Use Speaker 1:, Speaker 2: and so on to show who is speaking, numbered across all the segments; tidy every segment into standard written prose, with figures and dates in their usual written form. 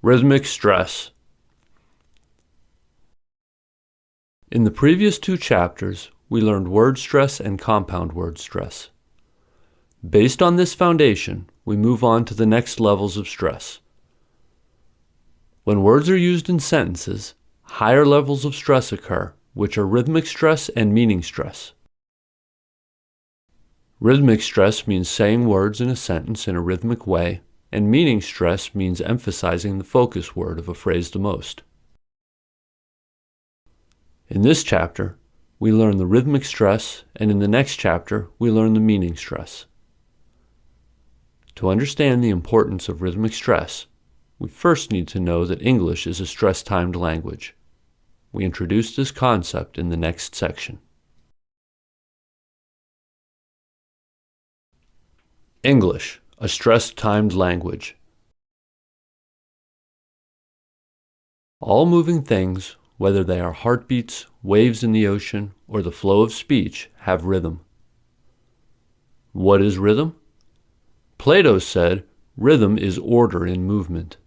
Speaker 1: Rhythmic stress. In the previous two chapters, we learned word stress and compound word stress. Based on this foundation, we move on to the next levels of stress. When words are used in sentences, higher levels of stress occur, which are rhythmic stress and meaning stress. Rhythmic stress means saying words in a sentence in a rhythmic way, and meaning stress means emphasizing the focus word of a phrase the most. In this chapter, we learn the rhythmic stress, and in the next chapter, we learn the meaning stress. To understand the importance of rhythmic stress, we first need to know that English is a stress-timed language. We introduce this concept in the next section. English, a stress-timed language. All moving things, whether they are heartbeats, waves in the ocean, or the flow of speech, have rhythm. What is rhythm? Plato said, rhythm is order in movement.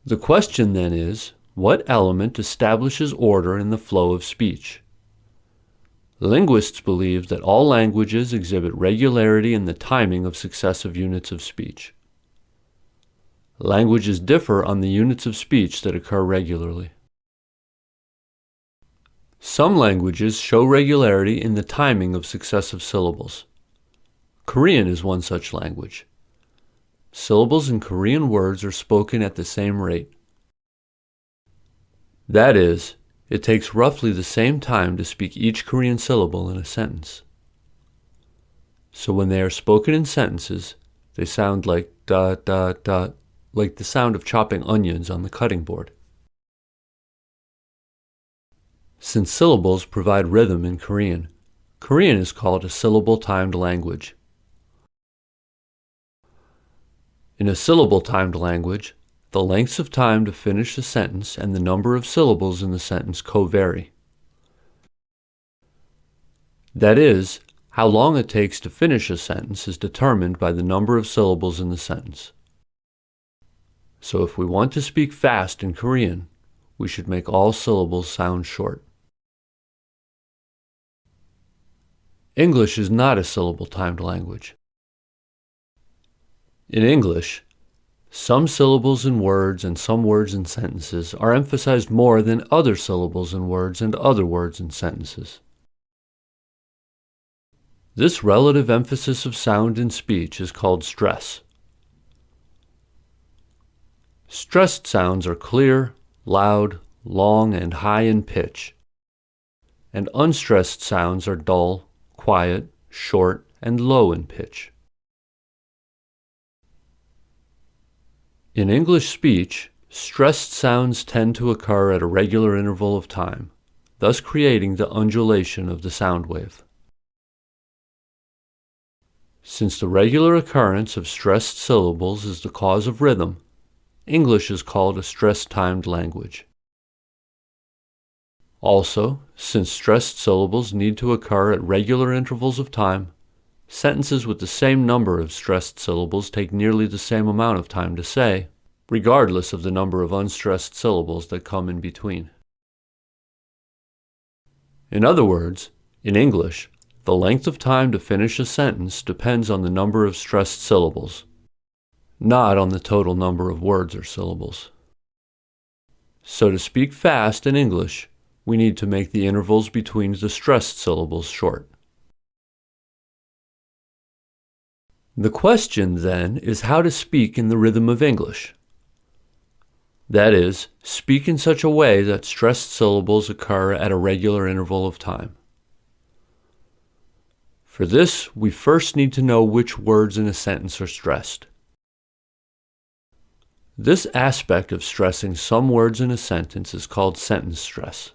Speaker 1: The question then is, what element establishes order in the flow of speech? Linguists believe that all languages exhibit regularity in the timing of successive units of speech. Languages differ on the units of speech that occur regularly. Some languages show regularity in the timing of successive syllables. Korean is one such language. Syllables in Korean words are spoken at the same rate. That is, it takes roughly the same time to speak each Korean syllable in a sentence. So when they are spoken in sentences, they sound like da da da, like the sound of chopping onions on the cutting board. Since syllables provide rhythm in Korean, Korean is called a syllable-timed language. In a syllable-timed language, the lengths of time to finish a sentence and the number of syllables in the sentence co-vary. That is, how long it takes to finish a sentence is determined by the number of syllables in the sentence. So if we want to speak fast in Korean, we should make all syllables sound short. English is not a syllable-timed language. In English, some syllables in words and some words in sentences are emphasized more than other syllables in words and other words in sentences. This relative emphasis of sound in speech is called stress. Stressed sounds are clear, loud, long, and high in pitch, and unstressed sounds are dull, quiet, short, and low in pitch. In English speech, stressed sounds tend to occur at a regular interval of time, thus creating the undulation of the sound wave. Since the regular occurrence of stressed syllables is the cause of rhythm, English is called a stress-timed language. Also, since stressed syllables need to occur at regular intervals of time, sentences with the same number of stressed syllables take nearly the same amount of time to say, regardless of the number of unstressed syllables that come in between. In other words, in English, the length of time to finish a sentence depends on the number of stressed syllables, not on the total number of words or syllables. So to speak fast in English, we need to make the intervals between the stressed syllables short. The question, then, is how to speak in the rhythm of English. That is, speak in such a way that stressed syllables occur at a regular interval of time. For this, we first need to know which words in a sentence are stressed. This aspect of stressing some words in a sentence is called sentence stress.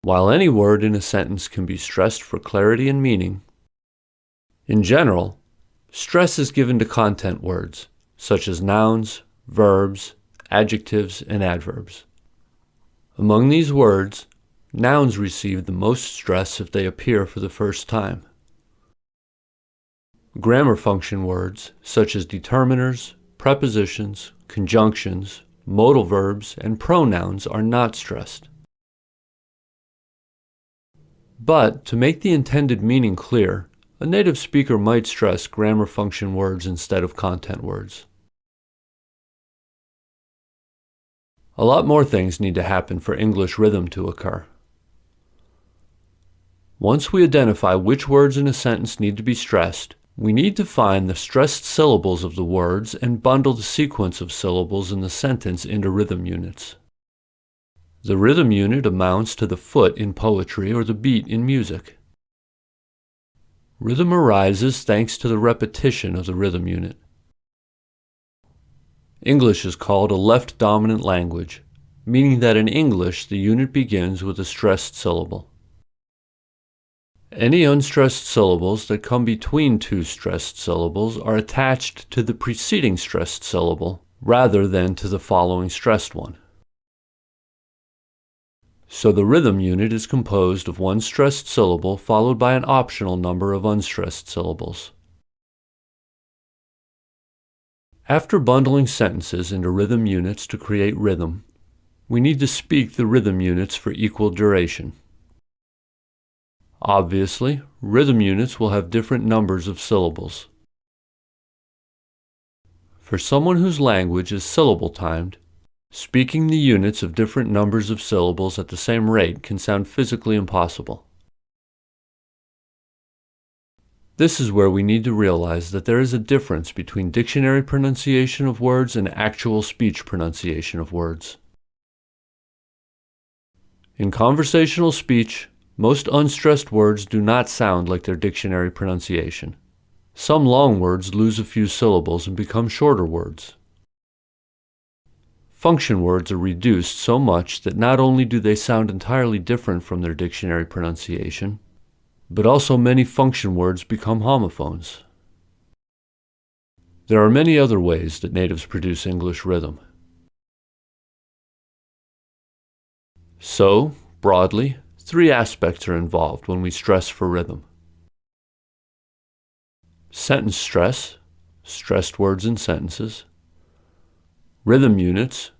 Speaker 1: While any word in a sentence can be stressed for clarity and meaning, in general, stress is given to content words, such as nouns, verbs, adjectives, and adverbs. Among these words, nouns receive the most stress if they appear for the first time. Grammar function words, such as determiners, prepositions, conjunctions, modal verbs, and pronouns are not stressed. But, to make the intended meaning clear, a native speaker might stress grammar function words instead of content words. A lot more things need to happen for English rhythm to occur. Once we identify which words in a sentence need to be stressed, we need to find the stressed syllables of the words and bundle the sequence of syllables in the sentence into rhythm units. The rhythm unit amounts to the foot in poetry or the beat in music. Rhythm arises thanks to the repetition of the rhythm unit. English is called a left-dominant language, meaning that in English the unit begins with a stressed syllable. Any unstressed syllables that come between two stressed syllables are attached to the preceding stressed syllable rather than to the following stressed one. So the rhythm unit is composed of one stressed syllable followed by an optional number of unstressed syllables. After bundling sentences into rhythm units to create rhythm, we need to speak the rhythm units for equal duration. Obviously, rhythm units will have different numbers of syllables. For someone whose language is syllable-timed, speaking the units of different numbers of syllables at the same rate can sound physically impossible. This is where we need to realize that there is a difference between dictionary pronunciation of words and actual speech pronunciation of words. In conversational speech, most unstressed words do not sound like their dictionary pronunciation. Some long words lose a few syllables and become shorter words. Function words are reduced so much that not only do they sound entirely different from their dictionary pronunciation, but also many function words become homophones. There are many other ways that natives produce English rhythm. So, broadly, 3 aspects are involved when we stress for rhythm. Sentence stress, stressed words in sentences, rhythm units,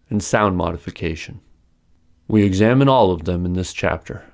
Speaker 1: and sound modification. We examine all of them in this chapter.